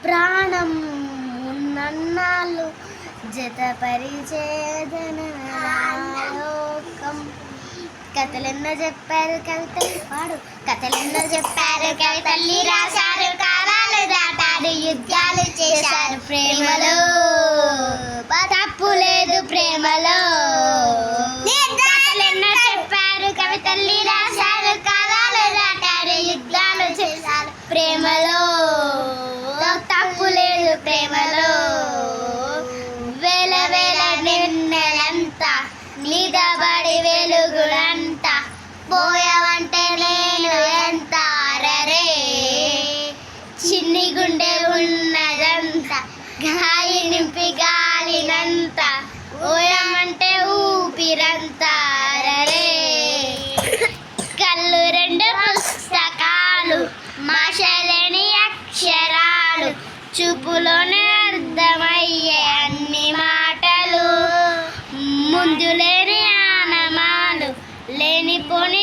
ప్రాణం ఉన్నన్నాళ్ళు జతపరిచేదనలోకం. కథలెన్నో చెప్పారు కవితలు పాడు, కథలెన్నో చెప్పారు కవితల్ని రాశారు, కాలాలు దాటారు, యుద్ధాలు చేశారు, ప్రేమలో తప్పు లేదు ప్రేమలో. కథలెన్నో చెప్పారు కవితల్ని రాశారు, కాలాలు దాటారు, యుద్ధాలు చేశారు, ప్రేమలో తప్పు లేదు ప్రేమలో. వేల వేల నిన్నెలంతా నిదబడి వెలుగులంత పోయవంటే నేను ఎంత అరరే. చిన్ని గుండె ఉన్నదంతా గాలి నింపి గాలినంత పోయమంటే ఊపిరంత అరరే. కళ్ళు రెండు పుస్తకాలు, మాషలేని అక్షరాలు, చూపులోనే అర్థమయ్యే అన్ని మాటలు, ముందు లేని ఆనమాలు, లేనిపోని